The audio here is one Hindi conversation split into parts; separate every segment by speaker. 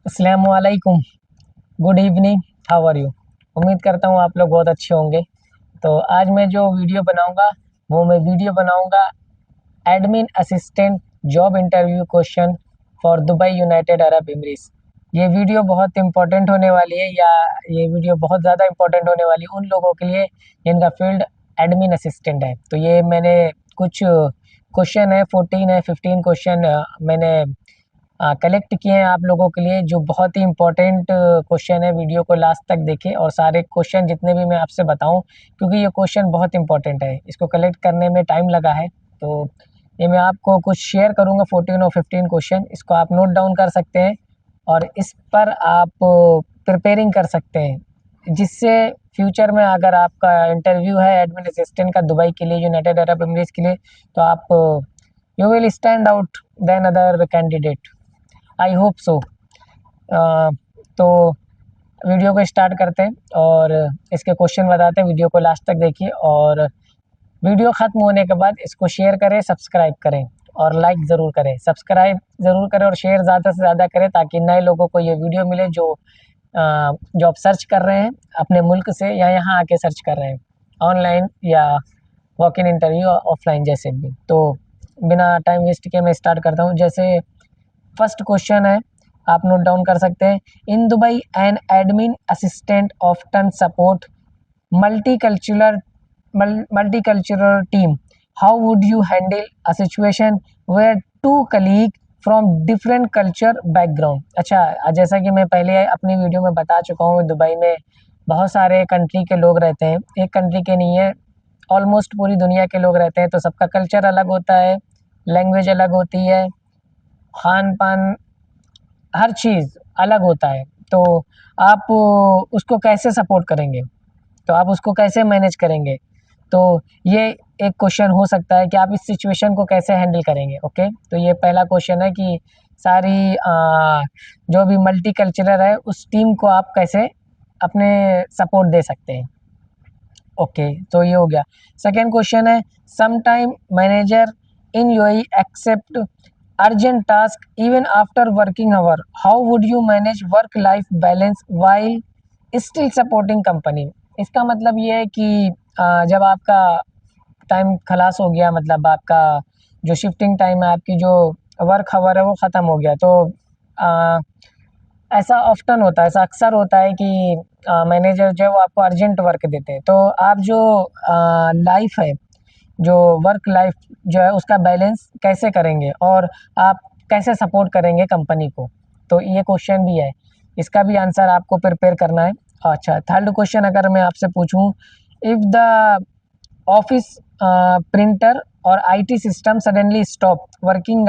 Speaker 1: अस्सलामुअलैकुम, good evening, how are you? उम्मीद करता हूँ आप लोग बहुत अच्छे होंगे। तो आज मैं जो वीडियो बनाऊँगा, वो मैं वीडियो बनाऊँगा admin assistant job interview question for Dubai United Arab Emirates. ये वीडियो बहुत इम्पोर्टेंट होने वाली है, या ये वीडियो बहुत ज़्यादा इम्पोर्टेंट होने वाली है उन लोगों के लिए जिनका फील्ड एडमिन असिस्टेंट है। तो ये मैंने कुछ क्वेश्चन है, 14 है, 15 क्वेश्चन मैंने कलेक्ट किए हैं आप लोगों के लिए, जो बहुत ही इम्पोर्टेंट क्वेश्चन है। वीडियो को लास्ट तक देखें और सारे क्वेश्चन जितने भी मैं आपसे बताऊं, क्योंकि ये क्वेश्चन बहुत इम्पोर्टेंट है। इसको कलेक्ट करने में टाइम लगा है, तो ये मैं आपको कुछ शेयर करूंगा 14 और 15 क्वेश्चन। इसको आप नोट डाउन कर सकते हैं और इस पर आप प्रिपेयरिंग कर सकते हैं, जिससे फ्यूचर में अगर आपका इंटरव्यू है एडमिन असिस्टेंट का दुबई के लिए, यूनाइटेड अरब एमिरेट्स के लिए, तो आप you will stand out then other candidate. I hope so. तो वीडियो को स्टार्ट करते हैं और इसके क्वेश्चन बताते हैं। वीडियो को लास्ट तक देखिए और वीडियो ख़त्म होने के बाद इसको शेयर करें, सब्सक्राइब करें और लाइक ज़रूर करें। सब्सक्राइब ज़रूर करें और शेयर ज़्यादा से ज़्यादा करें, ताकि नए लोगों को ये वीडियो मिले जो जॉब सर्च कर रहे हैं अपने मुल्क से, या यहाँ आके सर्च कर रहे हैं ऑनलाइन या वॉक इन इंटरव्यू ऑफलाइन जैसे भी। तो बिना टाइम वेस्ट किए मैं स्टार्ट करता हूँ। जैसे फर्स्ट क्वेश्चन है, आप नोट डाउन कर सकते हैं। In Dubai an admin assistant often support multicultural multicultural team. How would you handle a situation where two colleague from different culture background? अच्छा, जैसा कि मैं पहले अपनी वीडियो में बता चुका हूँ, दुबई में बहुत सारे कंट्री के लोग रहते हैं। एक कंट्री के नहीं है, ऑलमोस्ट पूरी दुनिया के लोग रहते हैं। तो सबका कल्चर अलग होता है, लैंग्वेज अलग होती है, खान पान, हर चीज़ अलग होता है। तो आप उसको कैसे सपोर्ट करेंगे, तो आप उसको कैसे मैनेज करेंगे? तो ये एक क्वेश्चन हो सकता है कि आप इस सिचुएशन को कैसे हैंडल करेंगे। ओके, तो ये पहला क्वेश्चन है कि सारी जो भी मल्टी कल्चरल है उस टीम को आप कैसे अपने सपोर्ट दे सकते हैं। ओके, तो ये हो गया। सेकेंड क्वेश्चन है, some time manager in UAE accept urgent task even after working hour. How would you manage work life balance while still supporting company? इसका मतलब ये है कि जब आपका टाइम खलास हो गया, मतलब आपका जो शिफ्टिंग टाइम है, आपकी जो वर्क आवर है वो ख़त्म हो गया, तो आ, ऐसा ऑफ्टन होता है, ऐसा अक्सर होता है कि मैनेजर जो है वो आपको अर्जेंट वर्क देते हैं। तो आप जो लाइफ है, जो वर्क लाइफ जो है उसका बैलेंस कैसे करेंगे और आप कैसे सपोर्ट करेंगे कंपनी को? तो ये क्वेश्चन भी है, इसका भी आंसर आपको प्रिपेयर करना है। अच्छा, थर्ड क्वेश्चन अगर मैं आपसे पूछूं, इफ़ द ऑफिस प्रिंटर और IT system suddenly stop working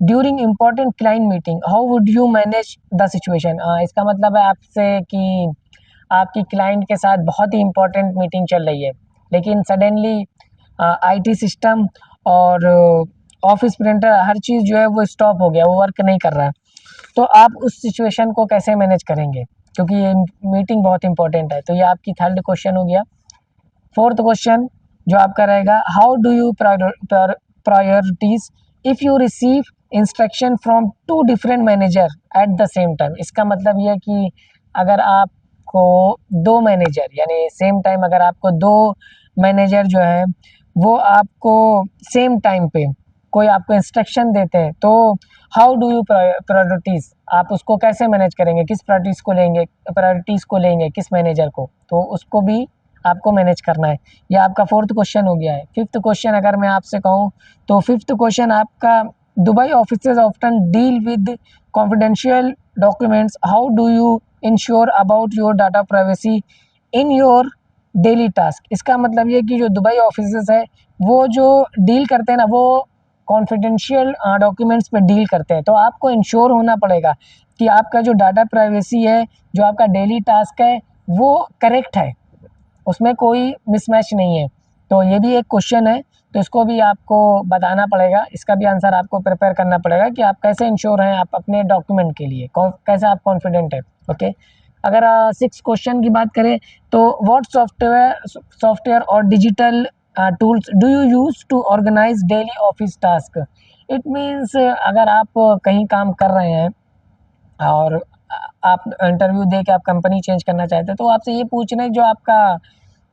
Speaker 1: during important client meeting, how would you manage the situation? इसका मतलब है आपसे कि आपकी क्लाइंट के साथ बहुत ही इम्पोर्टेंट मीटिंग चल रही है, लेकिन सडनली आईटी सिस्टम और ऑफिस प्रिंटर हर चीज़ जो है वो स्टॉप हो गया, वो वर्क नहीं कर रहा है। तो आप उस सिचुएशन को कैसे मैनेज करेंगे, क्योंकि ये मीटिंग बहुत इंपॉर्टेंट है। तो ये आपकी थर्ड क्वेश्चन हो गया। फोर्थ क्वेश्चन जो आपका रहेगा, how do you prioritise if you receive instruction from two different manager at the same time? इसका मतलब ये है कि अगर आपको दो मैनेजर, यानी सेम टाइम अगर आपको दो मैनेजर जो है वो आपको सेम टाइम पे कोई आपको इंस्ट्रक्शन देते हैं, तो हाउ डू यू प्रायोरिटीज़, आप उसको कैसे मैनेज करेंगे? किस प्रायोरिटीज़ को लेंगे किस मैनेजर को? तो उसको भी आपको मैनेज करना है। ये आपका फोर्थ क्वेश्चन हो गया है। फिफ्थ क्वेश्चन अगर मैं आपसे कहूँ, तो फिफ्थ क्वेश्चन आपका, Dubai offices often deal with confidential documents, how do you ensure about your data privacy in your daily task? इसका मतलब ये कि जो दुबई ऑफिसेज है वो जो डील करते हैं ना, वो कॉन्फिडेंशियल डॉक्यूमेंट्स पे डील करते हैं। तो आपको इंश्योर होना पड़ेगा कि आपका जो डाटा प्राइवेसी है, जो आपका डेली टास्क है, वो करेक्ट है, उसमें कोई मिसमैच नहीं है। तो ये भी एक क्वेश्चन है, तो इसको भी आपको बताना पड़ेगा, इसका भी आंसर आपको प्रिपेयर करना पड़ेगा कि आप कैसे इंश्योर हैं आप अपने डॉक्यूमेंट के लिए, कैसे आप कॉन्फिडेंट है। ओके, अगर सिक्स क्वेश्चन की बात करें, तो व्हाट सॉफ्टवेयर और digital tools do you use to organise daily office task? It means अगर आप कहीं काम कर रहे हैं और आप इंटरव्यू दे के आप कंपनी चेंज करना चाहते हैं, तो आपसे ये पूछ रहे हैं जो आपका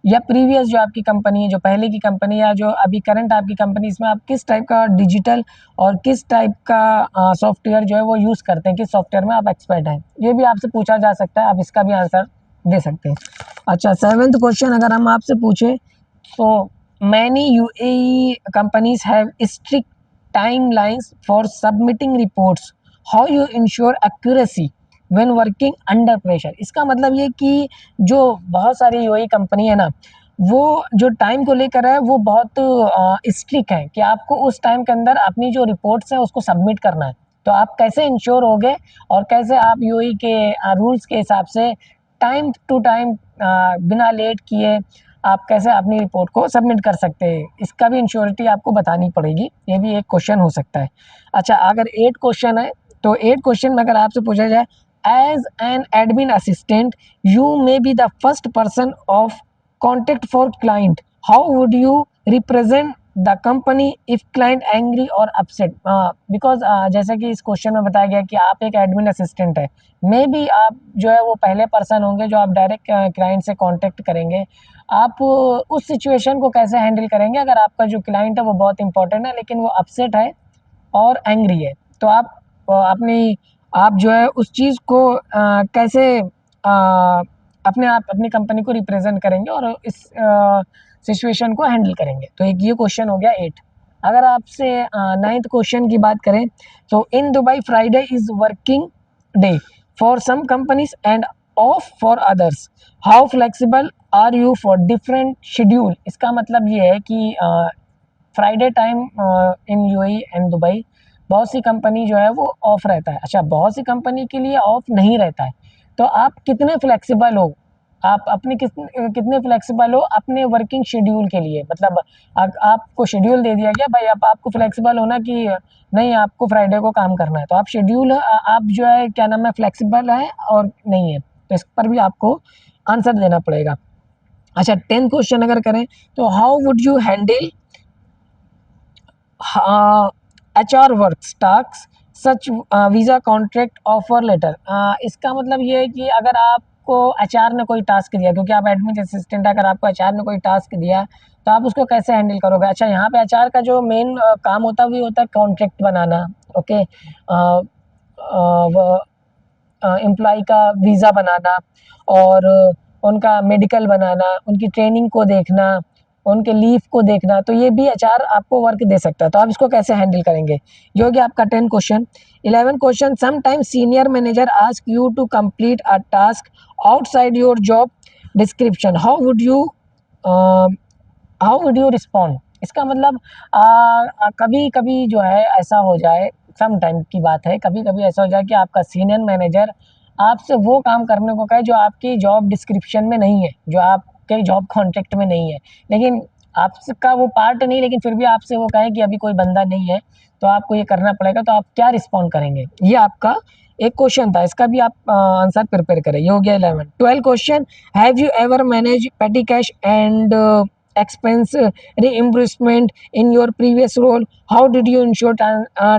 Speaker 1: या प्रीवियस जो आपकी कंपनी है, जो पहले की कंपनी या जो अभी करंट आपकी कंपनी, इसमें आप किस टाइप का डिजिटल और किस टाइप का सॉफ्टवेयर जो है वो यूज़ करते हैं, किस सॉफ्टवेयर में आप एक्सपर्ट हैं, ये भी आपसे पूछा जा सकता है। आप इसका भी आंसर दे सकते हैं। अच्छा, 7th क्वेश्चन अगर हम आपसे पूछें तो many UAE companies have strict timelines for submitting reports, how you ensure accuracy when working under pressure. इसका मतलब ये कि जो बहुत सारी यूएई कंपनी है ना, वो जो टाइम को लेकर है वो बहुत स्ट्रिक्ट है कि आपको उस टाइम के अंदर अपनी जो रिपोर्ट्स है उसको सबमिट करना है। तो आप कैसे इंश्योर होगे और कैसे आप यूएई के रूल्स के हिसाब से टाइम टू टाइम बिना लेट किए आप कैसे अपनी रिपोर्ट को सबमिट कर सकते हैं, इसका भी इंश्योरिटी आपको बतानी पड़ेगी। ये भी एक क्वेश्चन हो सकता है। अच्छा, अगर 8 क्वेश्चन है तो 8 क्वेश्चन में अगर आपसे पूछा जाए, as an admin assistant you may be the first person of contact for client, how would you represent the company if client angry और अपसेट। बिकॉज जैसे कि इस क्वेश्चन में बताया गया कि आप एक एडमिन असिस्टेंट है, मे बी आप जो है वो पहले पर्सन होंगे जो आप डायरेक्ट क्लाइंट से कांटेक्ट करेंगे। आप उस सिचुएशन को कैसे हैंडल करेंगे अगर आपका जो क्लाइंट है वो बहुत इंपॉर्टेंट है लेकिन वो अपसेट है और एंग्री है, तो आप अपनी आप जो है उस चीज़ को कैसे अपने आप अपनी कंपनी को रिप्रेजेंट करेंगे और इस सिचुएशन को हैंडल करेंगे। तो एक ये क्वेश्चन हो गया 8। अगर आपसे 9th क्वेश्चन की बात करें तो in Dubai Friday is working day for some companies and off for others, how flexible are you for different schedule. इसका मतलब ये है कि Friday time in UAE and Dubai बहुत सी कंपनी जो है वो ऑफ रहता है। अच्छा, बहुत सी कंपनी के लिए ऑफ नहीं रहता है, तो आप कितने फ्लेक्सिबल हो, आप अपने कितने फ्लेक्सिबल हो अपने वर्किंग शेड्यूल के लिए। मतलब आपको शेड्यूल दे दिया गया भाई, अब आपको फ्लेक्सिबल होना कि नहीं आपको फ्राइडे को काम करना है, तो आप शेड्यूल आप जो है क्या नाम है फ्लेक्सिबल है और नहीं है, तो इस पर भी आपको आंसर देना पड़ेगा। अच्छा, 10th क्वेश्चन अगर करें तो how would you handle HR work task such visa contract offer letter. इसका मतलब ये है कि अगर आपको HR ने कोई टास्क दिया, क्योंकि आप एडमिन असिस्टेंट है, अगर आपको HR ने कोई टास्क दिया तो आप उसको कैसे हैंडल करोगे। अच्छा, यहाँ पे HR का जो मेन काम होता है वो होता है कॉन्ट्रैक्ट बनाना, ओके, एम्प्लॉय का वीज़ा बनाना और उनका मेडिकल बनाना, उनकी ट्रेनिंग को देखना, उनके लीव को देखना, तो ये भी एचआर आपको वर्क दे सकता है। तो आप इसको कैसे हैंडल करेंगे, ये हो गया आपका 10 question. 11 question, sometimes senior manager ask you to complete a task outside your job description, how would you respond. इसका मतलब कभी कभी जो है ऐसा हो जाए, सम टाइम की बात है, कभी कभी ऐसा हो जाए कि आपका सीनियर मैनेजर आपसे वो काम करने को कहे जो आपकी जॉब डिस्क्रिप्शन में नहीं है, जो आपके जॉब कॉन्ट्रैक्ट में नहीं है, लेकिन आपका वो पार्ट नहीं, लेकिन फिर भी आपसे वो कहें कि अभी कोई बंदा नहीं है तो आपको ये करना पड़ेगा, तो आप क्या रिस्पॉन्ड करेंगे। ये आपका एक क्वेश्चन था, इसका भी आप आंसर प्रिपेयर करें। ये हो गया 11। 12 question, have you ever manage पेटी cash and expense reimbursement in your previous role, how did you ensure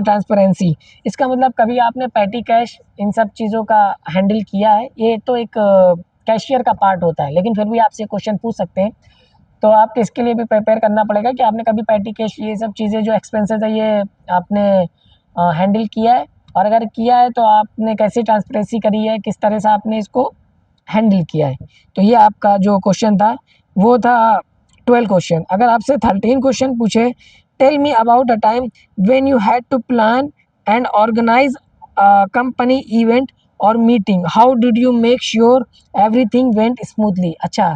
Speaker 1: transparency। इसका मतलब कभी आपने पैटी कैश इन सब चीज़ों का हैंडल किया है, ये तो एक कैशियर का पार्ट होता है, लेकिन फिर भी आपसे क्वेश्चन पूछ सकते हैं, तो आपको इसके लिए भी प्रिपेयर करना पड़ेगा कि आपने कभी पैटी कैश ये सब चीज़ें जो एक्सपेंसेस है ये आपने हैंडल किया है, और अगर किया है तो आपने कैसी ट्रांसपेरेंसी करी है, किस तरह से आपने इसको हैंडल किया है। तो ये आपका जो क्वेश्चन था वो था 12 क्वेश्चन। अगर आपसे 13 क्वेश्चन पूछे, tell me about a time when you had to plan and organise company event और meeting, how did you make sure everything went smoothly. अच्छा,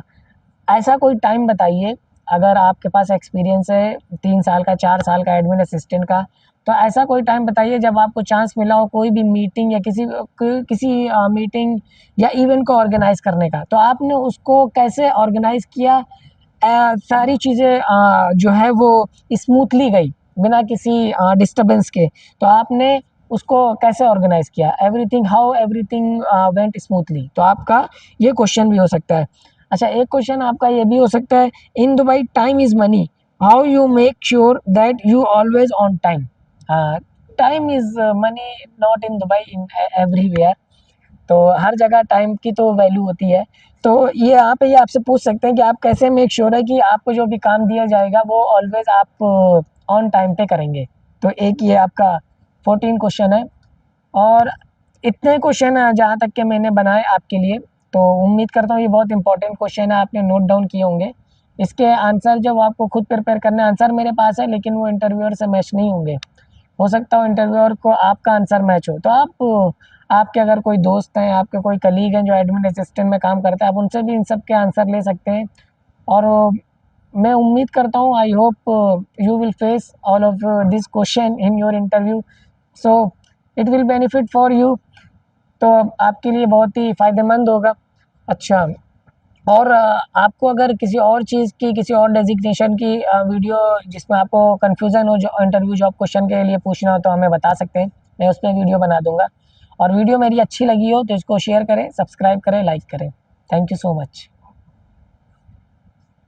Speaker 1: ऐसा कोई टाइम बताइए, अगर आपके पास एक्सपीरियंस है 3 साल का 4 साल का एडमिन असिस्टेंट का, तो ऐसा कोई टाइम बताइए जब आपको चांस मिला हो कोई भी मीटिंग या किसी मीटिंग या इवेंट को ऑर्गेनाइज करने का, तो आपने उसको कैसे ऑर्गेनाइज किया, सारी चीज़ें जो है वो स्मूथली गई बिना किसी डिस्टर्बेंस के, तो आपने उसको कैसे ऑर्गेनाइज किया, हाउ एवरीथिंग वेंट स्मूथली। तो आपका ये क्वेश्चन भी हो सकता है। अच्छा, एक क्वेश्चन आपका ये भी हो सकता है, in Dubai time is money, how you make sure that you always on time. हाँ, time is money not in Dubai, in everywhere. तो हर जगह टाइम की तो वैल्यू होती है। तो ये यहाँ पे ये आपसे पूछ सकते हैं कि आप कैसे मेक श्योर है कि आपको जो भी काम दिया जाएगा वो ऑलवेज आप ऑन टाइम पे करेंगे। तो एक ये आपका 14 क्वेश्चन है, और इतने क्वेश्चन हैं जहाँ तक के मैंने बनाए आपके लिए। तो उम्मीद करता हूँ ये बहुत इंपॉर्टेंट क्वेश्चन है, आपने नोट डाउन किए होंगे। इसके आंसर जब आपको खुद प्रिपेयर करने, आंसर मेरे पास है लेकिन वो इंटरव्यूअर से मैच नहीं होंगे। हो सकता हो इंटरव्यूअर को आपका आंसर मैच हो, तो आप आपके अगर कोई दोस्त हैं, आपके कोई कलीग हैं जो एडमिन असिस्टेंट में काम करते हैं, आप उनसे भी इन सब के आंसर ले सकते हैं। और मैं उम्मीद करता हूँ, I hope you will face all of this question in your interview, so it will benefit for you. तो आपके लिए बहुत ही फ़ायदेमंद होगा। अच्छा, और आपको अगर किसी और चीज़ की, किसी और डेज़िग्नेशन की वीडियो जिसमें आपको कन्फ्यूज़न हो, जो इंटरव्यू जॉब क्वेश्चन के लिए पूछना हो, तो हमें बता सकते हैं, मैं उस पे वीडियो बना दूँगा। और वीडियो मेरी अच्छी लगी हो तो इसको शेयर करें, सब्सक्राइब करें, लाइक करें। Thank you so much.